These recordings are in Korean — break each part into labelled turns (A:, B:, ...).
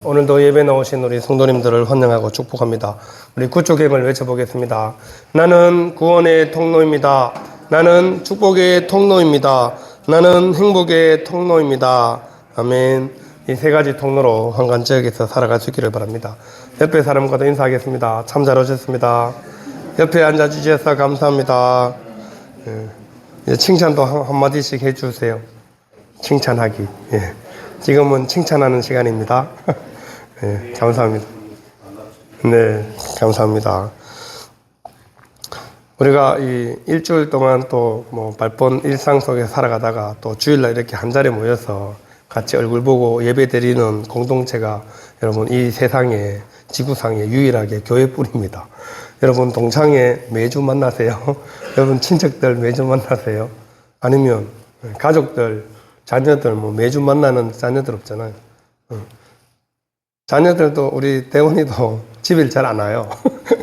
A: 오늘도 예배 나오신 우리 성도님들을 환영하고 축복합니다. 우리 구축행을 외쳐보겠습니다. 나는 구원의 통로입니다. 나는 축복의 통로입니다. 나는 행복의 통로입니다. 아멘. 이 세 가지 통로로 한간 지역에서 살아갈 수 있기를 바랍니다. 옆에 사람과도 인사하겠습니다. 참 잘 오셨습니다. 옆에 앉아주셔서 감사합니다. 칭찬도 한마디씩 해주세요. 칭찬하기. 지금은 칭찬하는 시간입니다. 네, 감사합니다. 네, 감사합니다. 우리가 이 일주일 동안 또 바쁜 일상 속에 살아가다가 또 주일날 이렇게 한 자리에 모여서 같이 얼굴 보고 예배 드리는 공동체가 여러분 이 세상에 지구상에 유일하게 교회뿐입니다. 여러분 동창회 매주 만나세요? 여러분 친척들 매주 만나세요? 아니면 가족들, 자녀들 매주 만나는 자녀들 없잖아요. 자녀들도 우리 대원이도 집일 잘 안 와요.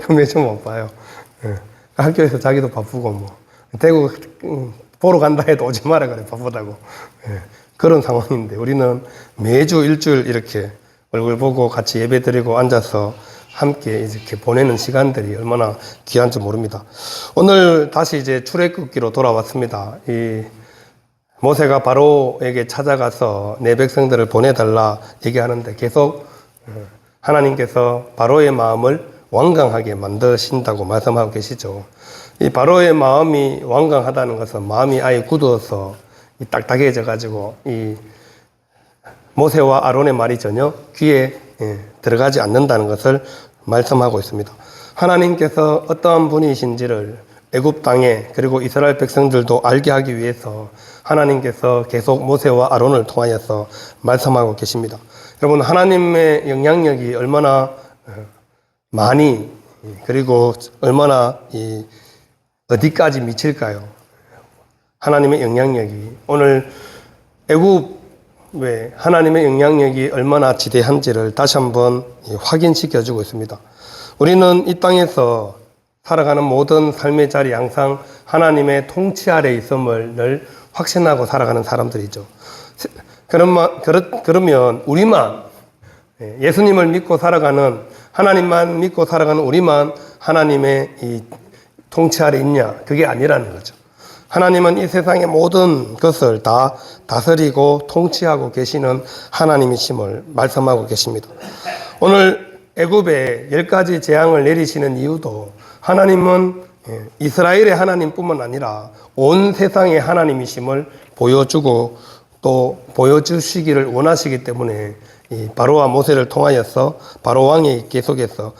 A: 매주 못 봐요. 학교에서 자기도 바쁘고 대구 보러 간다 해도 오지 마라 그래 바쁘다고. 그런 상황인데 우리는 매주 일주일 이렇게 얼굴 보고 같이 예배 드리고 앉아서 함께 이렇게 보내는 시간들이 얼마나 귀한지 모릅니다. 오늘 다시 이제 출애굽기로 돌아왔습니다. 이 모세가 바로에게 찾아가서 내 백성들을 보내달라 얘기하는데 계속 하나님께서 바로의 마음을 완강하게 만드신다고 말씀하고 계시죠. 이 바로의 마음이 완강하다는 것은 마음이 아예 굳어서 딱딱해져 가지고 이 모세와 아론의 말이 전혀 귀에 들어가지 않는다는 것을 말씀하고 있습니다. 하나님께서 어떠한 분이신지를 애굽 땅에 그리고 이스라엘 백성들도 알게 하기 위해서 하나님께서 계속 모세와 아론을 통하여서 말씀하고 계십니다. 여러분 하나님의 영향력이 얼마나 많이 그리고 얼마나 어디까지 미칠까요? 하나님의 영향력이 오늘 애굽에 하나님의 영향력이 얼마나 지대한지를 다시 한번 확인시켜 주고 있습니다. 우리는 이 땅에서 살아가는 모든 삶의 자리 항상 하나님의 통치 아래 있음을 확신하고 살아가는 사람들이죠. 그러면 우리만 예수님을 믿고 살아가는 하나님만 믿고 살아가는 우리만 하나님의 이 통치 아래 있냐? 그게 아니라는 거죠. 하나님은 이 세상의 모든 것을 다 다스리고 통치하고 계시는 하나님이심을 말씀하고 계십니다. 오늘 애굽에 10가지 재앙을 내리시는 이유도 하나님은 이스라엘의 하나님뿐만 아니라 온 세상의 하나님이심을 보여주고 또 보여주시기를 원하시기 때문에 이 바로와 모세를 통하여서 바로 왕이 계속해서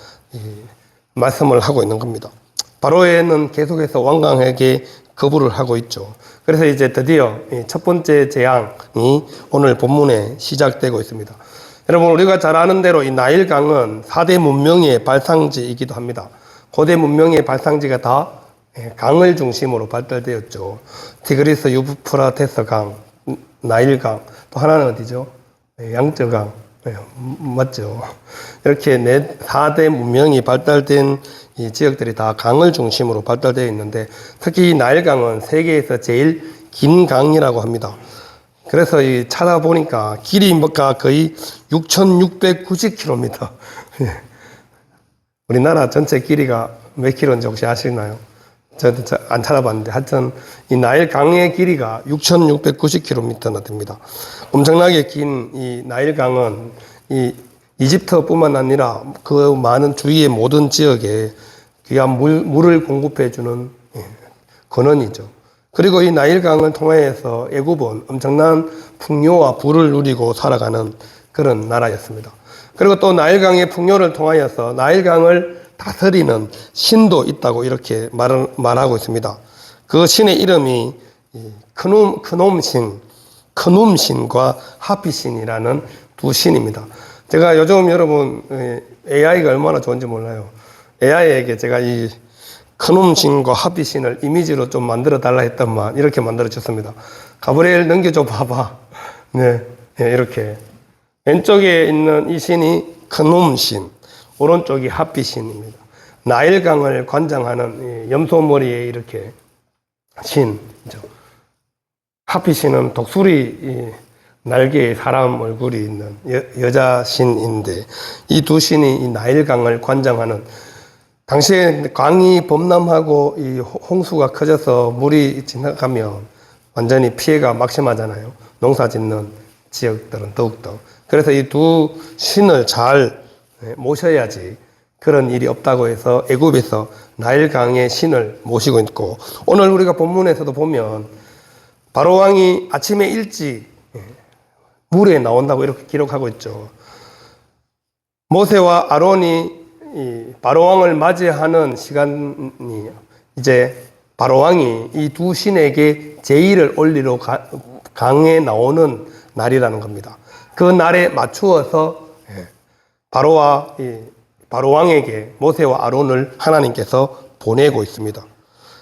A: 말씀을 하고 있는 겁니다. 바로에는 계속해서 완강하게 거부를 하고 있죠. 그래서 이제 드디어 첫 번째 재앙이 오늘 본문에 시작되고 있습니다. 여러분 우리가 잘 아는 대로 이 나일강은 4대 문명의 발상지이기도 합니다. 고대 문명의 발상지가 다 강을 중심으로 발달되었죠. 티그리스 유프라테스 강, 나일강, 또 하나는 어디죠? 양저강. 맞죠? 이렇게 4대 문명이 발달된 이 지역들이 다 강을 중심으로 발달되어 있는데 특히 이 나일강은 세계에서 제일 긴 강이라고 합니다. 그래서 찾아보니까 길이가 거의 6,690km. 우리나라 전체 길이가 몇 킬로인지 혹시 아시나요? 저도 안 찾아봤는데 하여튼 이 나일강의 길이가 6,690km나 됩니다. 엄청나게 긴 이 나일강은 이 이집트뿐만 아니라 그 많은 주위의 모든 지역에 귀한 물을 공급해주는 근원이죠. 그리고 이 나일강을 통해서 애굽은 엄청난 풍요와 부를 누리고 살아가는 그런 나라였습니다. 그리고 또 나일강의 풍요를 통하여서 나일강을 다스리는 신도 있다고 이렇게 말하고 있습니다. 그 신의 이름이 크눔신과 하피신이라는 두 신입니다. 제가 요즘 여러분 AI가 얼마나 좋은지 몰라요. AI에게 제가 이 크눔신과 하피신을 이미지로 좀 만들어 달라 했더만 이렇게 만들어 줬습니다. 가브리엘 넘겨줘 봐봐. 네, 이렇게 왼쪽에 있는 이 신이 크눔신, 오른쪽이 하피신입니다. 나일강을 관장하는 염소머리에 이렇게 신이죠. 하피신은 독수리 날개에 사람 얼굴이 있는 여자 신인데, 이 두 신이 이 나일강을 관장하는, 당시에 강이 범람하고 이 홍수가 커져서 물이 지나가면 완전히 피해가 막심하잖아요. 농사 짓는 지역들은 더욱더. 그래서 이 두 신을 잘 모셔야지 그런 일이 없다고 해서 애굽에서 나일강의 신을 모시고 있고, 오늘 우리가 본문에서도 보면 바로 왕이 아침에 일찍 물에 나온다고 이렇게 기록하고 있죠. 모세와 아론이 이 바로 왕을 맞이하는 시간이 이제 바로 왕이 이 두 신에게 제의를 올리러 강에 나오는 날이라는 겁니다. 그 날에 맞추어서 바로와 바로 왕에게 모세와 아론을 하나님께서 보내고 있습니다.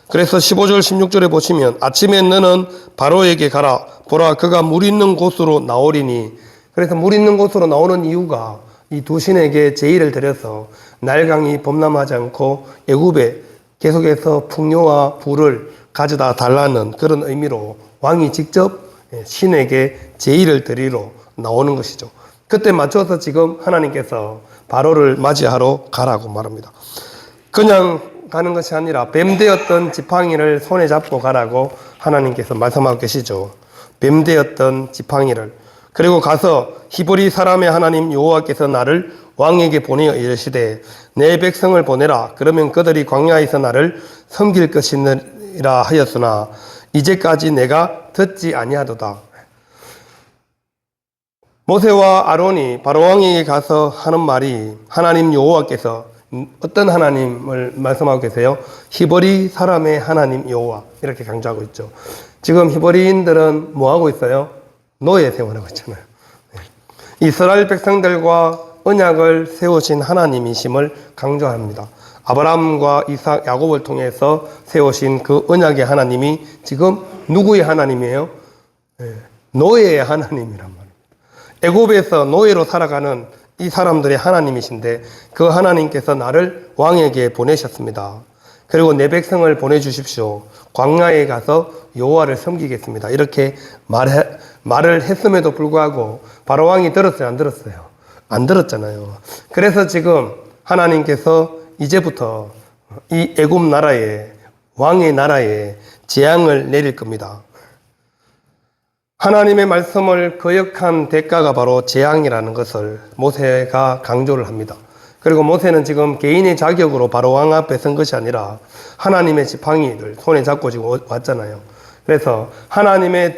A: 그래서 15절 16절에 보시면 아침에 너는 바로에게 가라 보라 그가 물 있는 곳으로 나오리니, 그래서 물 있는 곳으로 나오는 이유가 이 두 신에게 제의를 드려서 나일강이 범람하지 않고 애굽에 계속해서 풍요와 부를 가져다 달라는 그런 의미로 왕이 직접 신에게 제의를 드리러 나오는 것이죠. 그때 맞춰서 지금 하나님께서 바로를 맞이하러 가라고 말합니다. 그냥 가는 것이 아니라 뱀되었던 지팡이를 손에 잡고 가라고 하나님께서 말씀하고 계시죠. 뱀되었던 지팡이를. 그리고 가서 히브리 사람의 하나님 여호와께서 나를 왕에게 보내어 이르시되 내 백성을 보내라. 그러면 그들이 광야에서 나를 섬길 것이니라 하였으나 이제까지 내가 듣지 아니하도다. 모세와 아론이 바로 왕에게 가서 하는 말이, 하나님 여호와께서, 어떤 하나님을 말씀하고 계세요? 히브리 사람의 하나님 여호와, 이렇게 강조하고 있죠. 지금 히브리인들은 뭐 하고 있어요? 노예 생활하고 있잖아요. 이스라엘 백성들과 언약을 세우신 하나님이심을 강조합니다. 아브라함과 이삭, 야곱을 통해서 세우신 그 언약의 하나님이 지금 누구의 하나님이에요? 노예의 하나님이란 말입니다. 애굽에서 노예로 살아가는 이 사람들의 하나님이신데 그 하나님께서 나를 왕에게 보내셨습니다. 그리고 내 백성을 보내주십시오. 광야에 가서 여호와를 섬기겠습니다. 이렇게 말을 했음에도 불구하고 바로 왕이 들었어요? 안 들었어요? 안 들었잖아요. 그래서 지금 하나님께서 이제부터 이 애굽 나라에, 왕의 나라에 재앙을 내릴 겁니다. 하나님의 말씀을 거역한 대가가 바로 재앙이라는 것을 모세가 강조를 합니다. 그리고 모세는 지금 개인의 자격으로 바로 왕 앞에 선 것이 아니라 하나님의 지팡이를 손에 잡고 지금 왔잖아요. 그래서 하나님의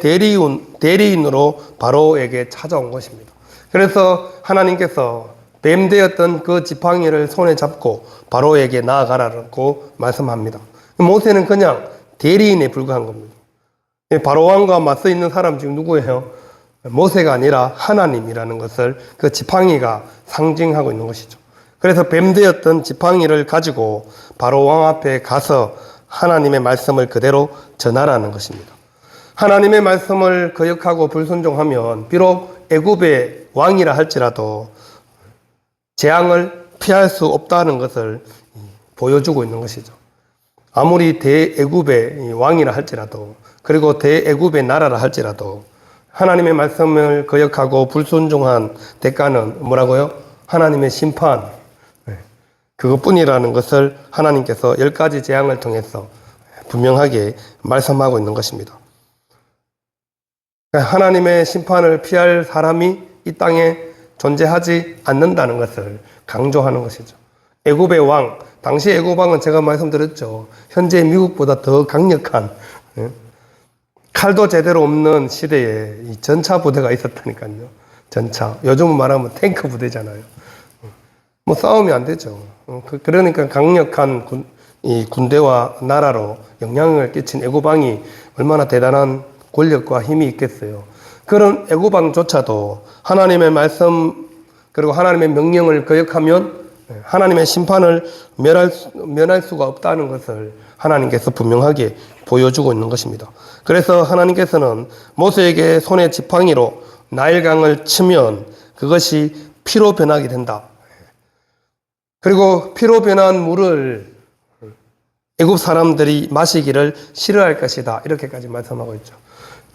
A: 대리인으로 바로에게 찾아온 것입니다. 그래서 하나님께서 뱀되었던 그 지팡이를 손에 잡고 바로에게 나아가라고 말씀합니다. 모세는 그냥 대리인에 불과한 겁니다. 바로 왕과 맞서 있는 사람 지금 누구예요? 모세가 아니라 하나님이라는 것을 그 지팡이가 상징하고 있는 것이죠. 그래서 뱀되었던 지팡이를 가지고 바로 왕 앞에 가서 하나님의 말씀을 그대로 전하라는 것입니다. 하나님의 말씀을 거역하고 불순종하면 비록 애굽의 왕이라 할지라도 재앙을 피할 수 없다는 것을 보여주고 있는 것이죠. 아무리 대애굽의 왕이라 할지라도, 그리고 대애굽의 나라라 할지라도 하나님의 말씀을 거역하고 불순종한 대가는 뭐라고요? 하나님의 심판, 그것뿐이라는 것을 하나님께서 10가지 재앙을 통해서 분명하게 말씀하고 있는 것입니다. 하나님의 심판을 피할 사람이 이 땅에 존재하지 않는다는 것을 강조하는 것이죠. 애굽의 왕, 당시 애굽 왕은 제가 말씀드렸죠. 현재 미국보다 더 강력한, 칼도 제대로 없는 시대에 이 전차 부대가 있었다니까요. 전차. 요즘 말하면 탱크 부대잖아요. 뭐 싸우면 안 되죠. 그러니까 강력한 이 군대와 나라로 영향을 끼친 애굽 왕이 얼마나 대단한 권력과 힘이 있겠어요. 그런 애굽 왕조차도 하나님의 말씀 그리고 하나님의 명령을 거역하면 하나님의 심판을 면할 수가 없다는 것을 하나님께서 분명하게 보여주고 있는 것입니다. 그래서 하나님께서는 모세에게 손에 지팡이로 나일강을 치면 그것이 피로 변하게 된다. 그리고 피로 변한 물을 애굽 사람들이 마시기를 싫어할 것이다. 이렇게까지 말씀하고 있죠.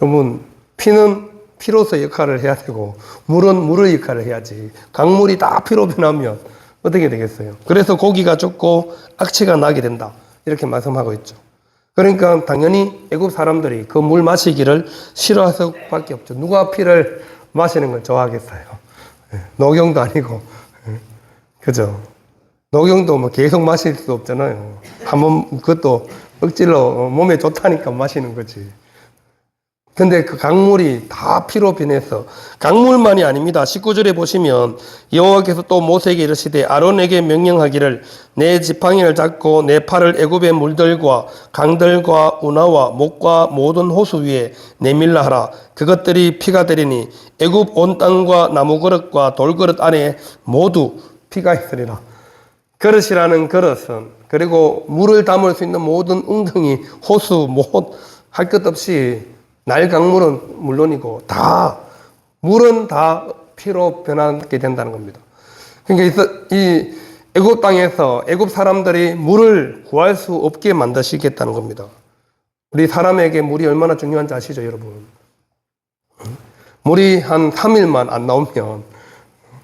A: 여러분, 피는 피로서 역할을 해야 되고 물은 물의 역할을 해야지. 강물이 다 피로 변하면 어떻게 되겠어요? 그래서 고기가 죽고 악취가 나게 된다. 이렇게 말씀하고 있죠. 그러니까 당연히 애굽 사람들이 그 물 마시기를 싫어할 수밖에 없죠. 누가 피를 마시는 걸 좋아하겠어요? 녹용도 아니고, 그죠? 녹용도 뭐 계속 마실 수 없잖아요. 한번 그것도 억지로 몸에 좋다니까 마시는 거지. 근데 그 강물이 다 피로 변해서, 강물만이 아닙니다. 19절에 보시면 여호와께서 또 모세에게 이르시되 아론에게 명령하기를 내 지팡이를 잡고 내 팔을 애굽의 물들과 강들과 운하와 목과 모든 호수 위에 내밀라 하라. 그것들이 피가 되리니 애굽 온 땅과 나무 그릇과 돌 그릇 안에 모두 피가 있으리라. 그릇이라는 그릇은, 그리고 물을 담을 수 있는 모든 웅덩이, 호수, 할 것 없이 날강물은 물론이고 물은 다 피로 변하게 된다는 겁니다. 그러니까 이 애굽 땅에서 애굽 사람들이 물을 구할 수 없게 만드시겠다는 겁니다. 우리 사람에게 물이 얼마나 중요한지 아시죠, 여러분? 물이 한 3일만 안 나오면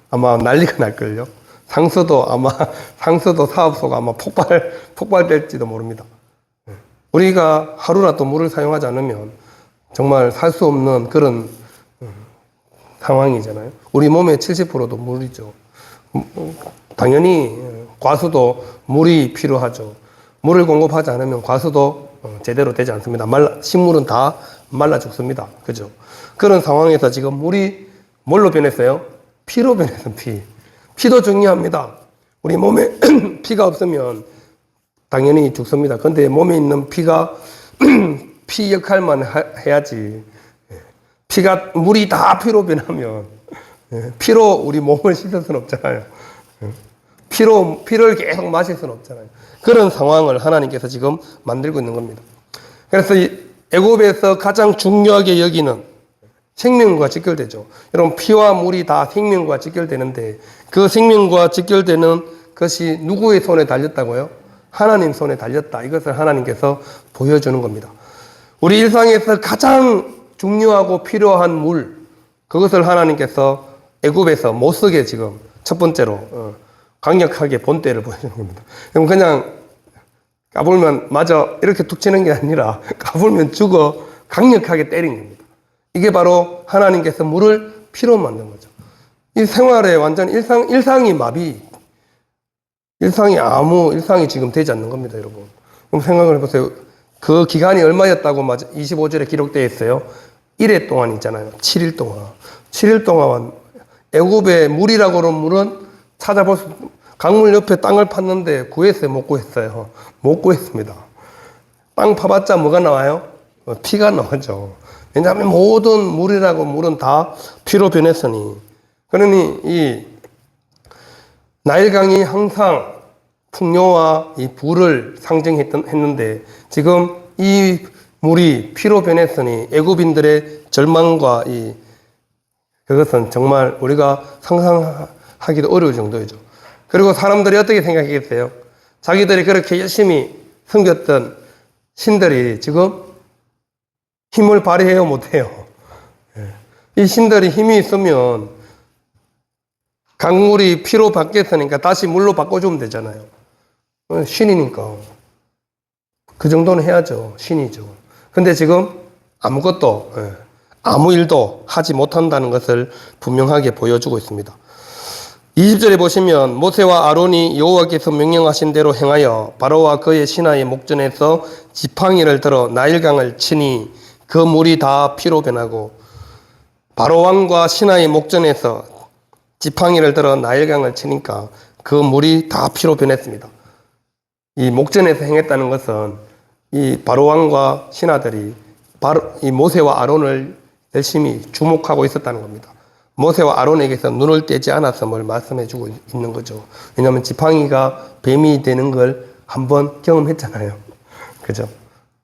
A: 아마 난리가 날걸요. 상수도 사업소가 아마 폭발될지도 모릅니다. 우리가 하루라도 물을 사용하지 않으면 정말 살 수 없는 그런 상황이잖아요. 우리 몸의 70%도 물이죠. 당연히 과수도 물이 필요하죠. 물을 공급하지 않으면 과수도 제대로 되지 않습니다. 식물은 다 말라 죽습니다. 그죠? 그런 상황에서 지금 물이 뭘로 변했어요? 피로 변했어요. 피도 중요합니다. 우리 몸에 피가 없으면 당연히 죽습니다. 근데 몸에 있는 피가 피 역할만 해야지. 물이 다 피로 변하면 피로 우리 몸을 씻을 수는 없잖아요. 피를 계속 마실 수는 없잖아요. 그런 상황을 하나님께서 지금 만들고 있는 겁니다. 그래서 이 애굽에서 가장 중요하게 여기는 생명과 직결되죠. 여러분, 피와 물이 다 생명과 직결되는데 그 생명과 직결되는 것이 누구의 손에 달렸다고요? 하나님 손에 달렸다. 이것을 하나님께서 보여주는 겁니다. 우리 일상에서 가장 중요하고 필요한 물, 그것을 하나님께서 애굽에서 못 쓰게 지금 첫 번째로 강력하게 본때를 보여주는 겁니다. 그냥 까불면 맞아 이렇게 툭 치는 게 아니라 까불면 죽어 강력하게 때린 겁니다. 이게 바로 하나님께서 물을 피로 만든 거죠. 이 생활에 완전 일상이 일상이 지금 되지 않는 겁니다, 여러분. 그럼 생각을 해보세요. 그 기간이 얼마였다고 25절에 기록되어 있어요. 1회 동안 있잖아요. 7일 동안. 7일 동안 애굽의 물이라고 하는 물은 찾아볼 수, 강물 옆에 땅을 팠는데 구했어요? 못 구했어요? 못 구했습니다. 땅 파봤자 뭐가 나와요? 피가 나오죠. 왜냐하면 모든 물은 다 피로 변했으니. 그러니 이 나일강이 항상 풍요와 이 부를 상징했는데 지금 이 물이 피로 변했으니 애굽인들의 절망과 그것은 정말 우리가 상상하기도 어려울 정도이죠. 그리고 사람들이 어떻게 생각했겠어요? 자기들이 그렇게 열심히 섬겼던 신들이 지금 힘을 발휘해요, 못해요? 이 신들이 힘이 있으면 강물이 피로 바뀌었으니까 다시 물로 바꿔주면 되잖아요. 신이니까. 그 정도는 해야죠. 신이죠. 근데 지금 아무 일도 하지 못한다는 것을 분명하게 보여주고 있습니다. 20절에 보시면 모세와 아론이 여호와께서 명령하신 대로 행하여 바로와 그의 신하의 목전에서 지팡이를 들어 나일강을 치니 그 물이 다 피로 변하고 바로 왕과 신하의 목전에서 지팡이를 들어 나일강을 치니까 그 물이 다 피로 변했습니다. 이 목전에서 행했다는 것은 이 바로 왕과 신하들이 이 모세와 아론을 열심히 주목하고 있었다는 겁니다. 모세와 아론에게서 눈을 떼지 않았음을 말씀해 주고 있는 거죠. 왜냐하면 지팡이가 뱀이 되는 걸 한번 경험했잖아요. 그죠?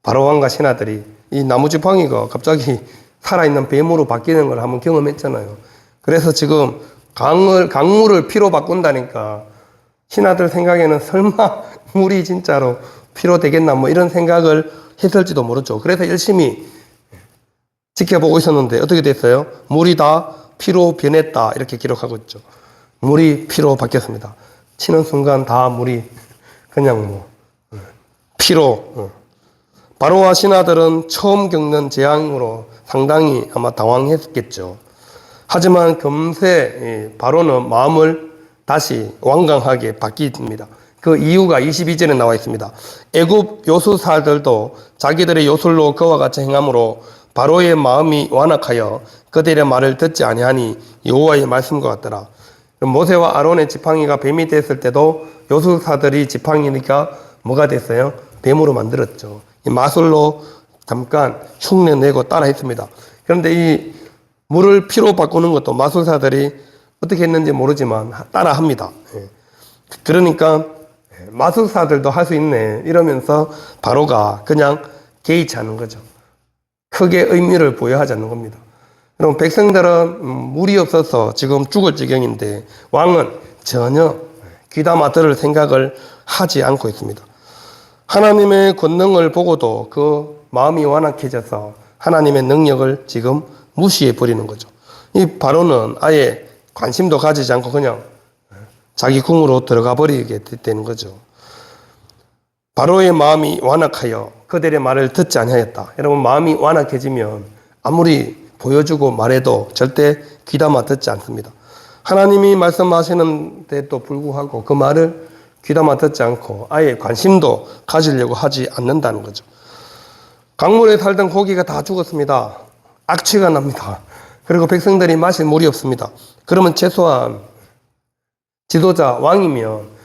A: 바로 왕과 신하들이 이 나무 지팡이가 갑자기 살아있는 뱀으로 바뀌는 걸 한번 경험했잖아요. 그래서 지금 강물을 피로 바꾼다니까 신하들 생각에는 설마 물이 진짜로 피로 되겠나 이런 생각을 했을지도 모르죠. 그래서 열심히 지켜보고 있었는데 어떻게 됐어요? 물이 다 피로 변했다 이렇게 기록하고 있죠. 물이 피로 바뀌었습니다. 치는 순간 다 물이 그냥 뭐 피로. 바로와 신하들은 처음 겪는 재앙으로 상당히 아마 당황했겠죠. 하지만 금세 바로는 마음을 다시 완강하게 바뀝니다. 그 이유가 22절에 나와 있습니다. 애굽 요술사들도 자기들의 요술로 그와 같이 행함으로 바로의 마음이 완악하여 그들의 말을 듣지 아니하니 여호와의 말씀과 같더라. 모세와 아론의 지팡이가 뱀이 됐을 때도 요술사들이 지팡이니까 뭐가 됐어요? 뱀으로 만들었죠. 이 마술로 잠깐 흉내내고 따라 했습니다. 그런데 이 물을 피로 바꾸는 것도 마술사들이 어떻게 했는지 모르지만 따라 합니다. 그러니까 마술사들도 할 수 있네 이러면서 바로가 그냥 개의치 않는 거죠. 크게 의미를 부여하지 않는 겁니다. 여러분, 백성들은 물이 없어서 지금 죽을 지경인데 왕은 전혀 귀담아 들을 생각을 하지 않고 있습니다. 하나님의 권능을 보고도 그 마음이 완악해져서 하나님의 능력을 지금 무시해 버리는 거죠. 이 바로는 아예 관심도 가지지 않고 그냥 자기 궁으로 들어가 버리게 되는 거죠. 바로의 마음이 완악하여 그들의 말을 듣지 아니하였다. 여러분, 마음이 완악해지면 아무리 보여주고 말해도 절대 귀담아 듣지 않습니다. 하나님이 말씀하시는데도 불구하고 그 말을 귀담아 듣지 않고 아예 관심도 가지려고 하지 않는다는 거죠. 강물에 살던 고기가 다 죽었습니다. 악취가 납니다. 그리고 백성들이 마실 물이 없습니다. 그러면 최소한 지도자, 왕이면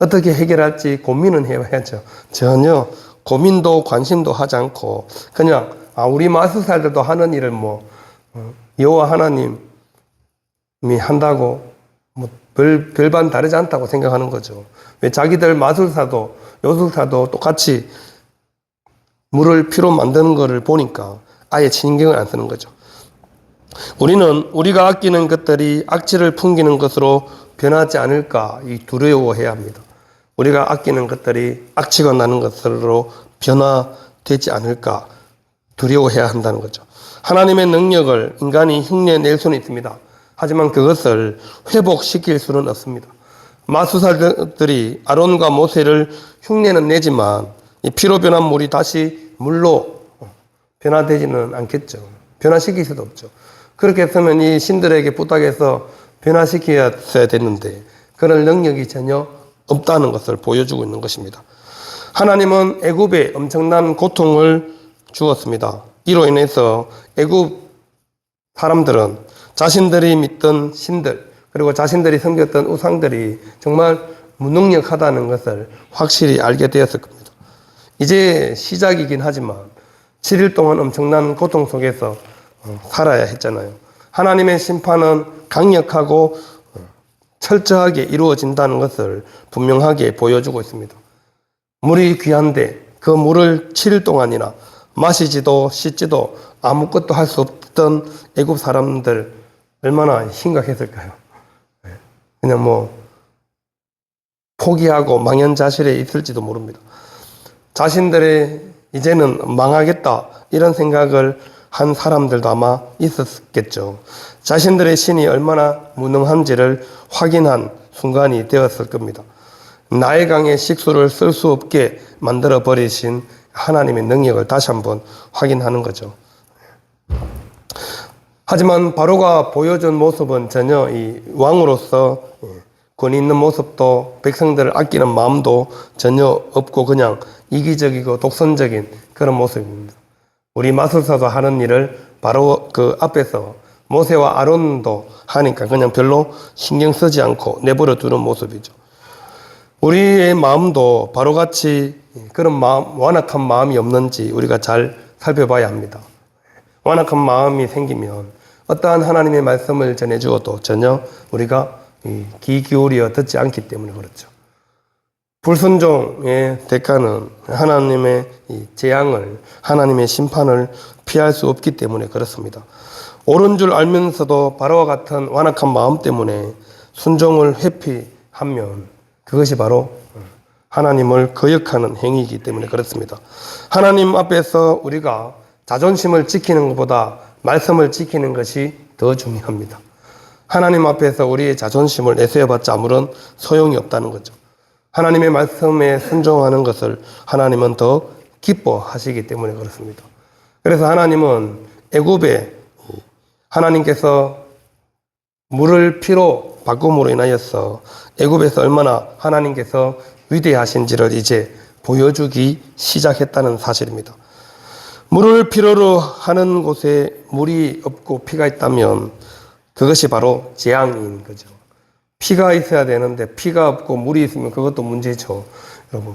A: 어떻게 해결할지 고민은 해야죠. 전혀 고민도 관심도 하지 않고 그냥 우리 마술사들도 하는 일을 여호와 하나님이 한다고 별반 다르지 않다고 생각하는 거죠. 왜 자기들 마술사도 요술사도 똑같이 물을 피로 만드는 것을 보니까 아예 신경을 안 쓰는 거죠. 우리는 우리가 아끼는 것들이 악취를 풍기는 것으로 변하지 않을까 두려워해야 합니다. 우리가 아끼는 것들이 악취가 나는 것으로 변화되지 않을까 두려워해야 한다는 거죠. 하나님의 능력을 인간이 흉내낼 수는 있습니다. 하지만 그것을 회복시킬 수는 없습니다. 마술사들이 아론과 모세를 흉내는 내지만 이 피로 변한 물이 다시 물로 변화되지는 않겠죠. 변화시킬 수도 없죠. 그렇게 했으면 이 신들에게 부탁해서 변화시켜야 됐는데 그런 능력이 전혀 없다는 것을 보여주고 있는 것입니다. 하나님은 애굽에 엄청난 고통을 주었습니다. 이로 인해서 애굽 사람들은 자신들이 믿던 신들 그리고 자신들이 섬겼던 우상들이 정말 무능력하다는 것을 확실히 알게 되었을 겁니다. 이제 시작이긴 하지만 7일 동안 엄청난 고통 속에서 살아야 했잖아요. 하나님의 심판은 강력하고 철저하게 이루어진다는 것을 분명하게 보여주고 있습니다. 물이 귀한데 그 물을 7일 동안이나 마시지도 씻지도 아무것도 할 수 없던 애굽 사람들 얼마나 심각했을까요? 그냥 포기하고 망연자실에 있을지도 모릅니다. 자신들의 이제는 망하겠다 이런 생각을 한 사람들도 아마 있었겠죠. 자신들의 신이 얼마나 무능한지를 확인한 순간이 되었을 겁니다. 나의 강에 식수를 쓸 수 없게 만들어 버리신 하나님의 능력을 다시 한번 확인하는 거죠. 하지만 바로가 보여준 모습은 전혀 이 왕으로서 권위 있는 모습도 백성들을 아끼는 마음도 전혀 없고 그냥 이기적이고 독선적인 그런 모습입니다. 우리 마술사도 하는 일을 바로 그 앞에서 모세와 아론도 하니까 그냥 별로 신경 쓰지 않고 내버려 두는 모습이죠. 우리의 마음도 바로같이 그런 마음, 완악한 마음이 없는지 우리가 잘 살펴봐야 합니다. 완악한 마음이 생기면 어떠한 하나님의 말씀을 전해주어도 전혀 우리가 귀 기울여 듣지 않기 때문에 그렇죠. 불순종의 대가는 하나님의 재앙을, 하나님의 심판을 피할 수 없기 때문에 그렇습니다. 옳은 줄 알면서도 바로와 같은 완악한 마음 때문에 순종을 회피하면 그것이 바로 하나님을 거역하는 행위이기 때문에 그렇습니다. 하나님 앞에서 우리가 자존심을 지키는 것보다 말씀을 지키는 것이 더 중요합니다. 하나님 앞에서 우리의 자존심을 내세워봤자 아무런 소용이 없다는 거죠. 하나님의 말씀에 순종하는 것을 하나님은 더 기뻐하시기 때문에 그렇습니다. 그래서 하나님은 애굽에 하나님께서 물을 피로 바꿈으로 인하여서 애굽에서 얼마나 하나님께서 위대하신지를 이제 보여주기 시작했다는 사실입니다. 물을 필요로 하는 곳에 물이 없고 피가 있다면 그것이 바로 재앙인 거죠. 피가 있어야 되는데 피가 없고 물이 있으면 그것도 문제죠. 여러분,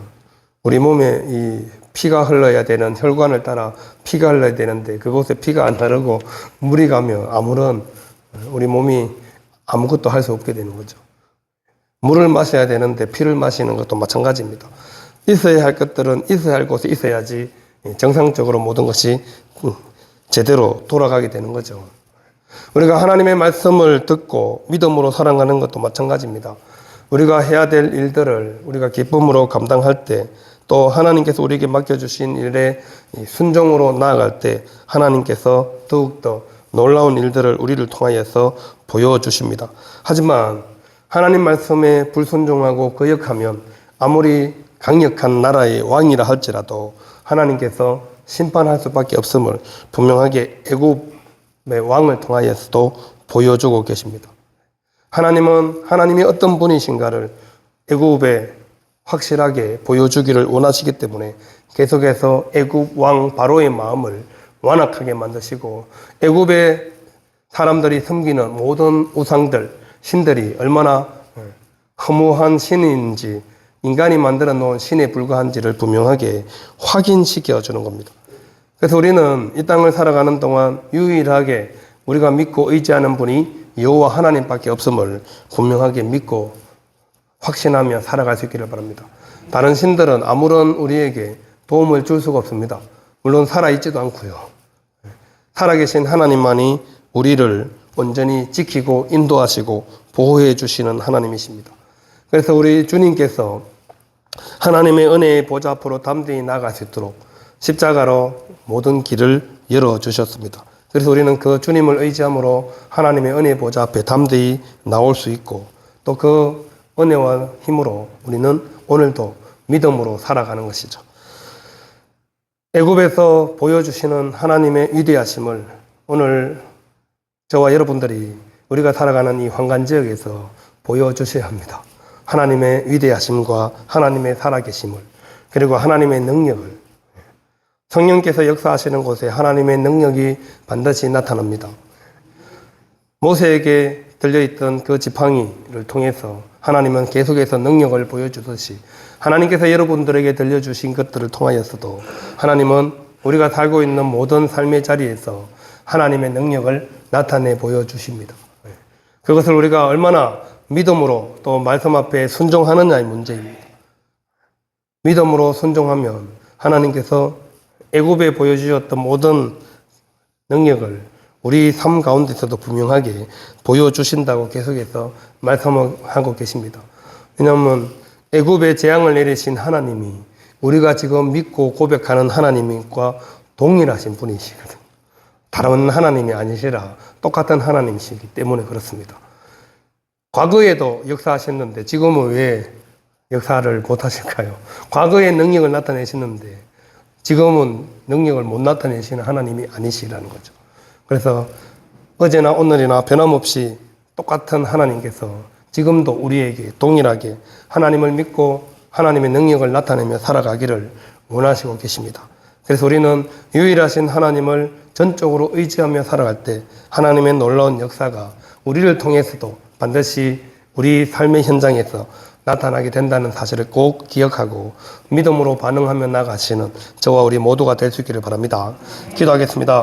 A: 우리 몸에 이 피가 흘러야 되는 혈관을 따라 피가 흘러야 되는데 그곳에 피가 안 흐르고 물이 가면 아무런 우리 몸이 아무것도 할 수 없게 되는 거죠. 물을 마셔야 되는데 피를 마시는 것도 마찬가지입니다. 있어야 할 것들은 있어야 할 곳에 있어야지 정상적으로 모든 것이 제대로 돌아가게 되는 거죠. 우리가 하나님의 말씀을 듣고 믿음으로 살아가는 것도 마찬가지입니다. 우리가 해야 될 일들을 우리가 기쁨으로 감당할 때, 또 하나님께서 우리에게 맡겨주신 일에 순종으로 나아갈 때 하나님께서 더욱더 놀라운 일들을 우리를 통하여서 보여주십니다. 하지만 하나님 말씀에 불순종하고 거역하면 아무리 강력한 나라의 왕이라 할지라도 하나님께서 심판할 수밖에 없음을 분명하게 애굽의 왕을 통하여서도 보여주고 계십니다. 하나님은 하나님이 어떤 분이신가를 애굽에 확실하게 보여주기를 원하시기 때문에 계속해서 애굽 왕 바로의 마음을 완악하게 만드시고 애굽의 사람들이 섬기는 모든 우상들, 신들이 얼마나 허무한 신인지, 인간이 만들어 놓은 신에 불과한지를 분명하게 확인시켜 주는 겁니다. 그래서 우리는 이 땅을 살아가는 동안 유일하게 우리가 믿고 의지하는 분이 여호와 하나님밖에 없음을 분명하게 믿고 확신하며 살아갈 수 있기를 바랍니다. 다른 신들은 아무런 우리에게 도움을 줄 수가 없습니다. 물론 살아있지도 않고요. 살아계신 하나님만이 우리를 온전히 지키고 인도하시고 보호해 주시는 하나님이십니다. 그래서 우리 주님께서 하나님의 은혜의 보좌 앞으로 담대히 나아갈 수 있도록 십자가로 모든 길을 열어주셨습니다. 그래서 우리는 그 주님을 의지함으로 하나님의 은혜의 보좌 앞에 담대히 나올 수 있고, 또 그 은혜와 힘으로 우리는 오늘도 믿음으로 살아가는 것이죠. 애굽에서 보여주시는 하나님의 위대하심을 오늘 저와 여러분들이 우리가 살아가는 이 환관 지역에서 보여주셔야 합니다. 하나님의 위대하심과 하나님의 살아계심을, 그리고 하나님의 능력을. 성령께서 역사하시는 곳에 하나님의 능력이 반드시 나타납니다. 모세에게 들려있던 그 지팡이를 통해서 하나님은 계속해서 능력을 보여주듯이 하나님께서 여러분들에게 들려주신 것들을 통하여서도 하나님은 우리가 살고 있는 모든 삶의 자리에서 하나님의 능력을 나타내 보여주십니다. 그것을 우리가 얼마나 믿음으로 또 말씀 앞에 순종하느냐의 문제입니다. 믿음으로 순종하면 하나님께서 애굽에 보여주셨던 모든 능력을 우리 삶 가운데서도 분명하게 보여주신다고 계속해서 말씀하고 계십니다. 왜냐하면 애굽에 재앙을 내리신 하나님이 우리가 지금 믿고 고백하는 하나님과 동일하신 분이시거든요. 다른 하나님이 아니시라 똑같은 하나님이시기 때문에 그렇습니다. 과거에도 역사하셨는데 지금은 왜 역사를 못하실까요? 과거에 능력을 나타내시는데 지금은 능력을 못 나타내시는 하나님이 아니시라는 거죠. 그래서 어제나 오늘이나 변함없이 똑같은 하나님께서 지금도 우리에게 동일하게 하나님을 믿고 하나님의 능력을 나타내며 살아가기를 원하시고 계십니다. 그래서 우리는 유일하신 하나님을 전적으로 의지하며 살아갈 때 하나님의 놀라운 역사가 우리를 통해서도 반드시 우리 삶의 현장에서 나타나게 된다는 사실을 꼭 기억하고 믿음으로 반응하며 나가시는 저와 우리 모두가 될 수 있기를 바랍니다. 기도하겠습니다.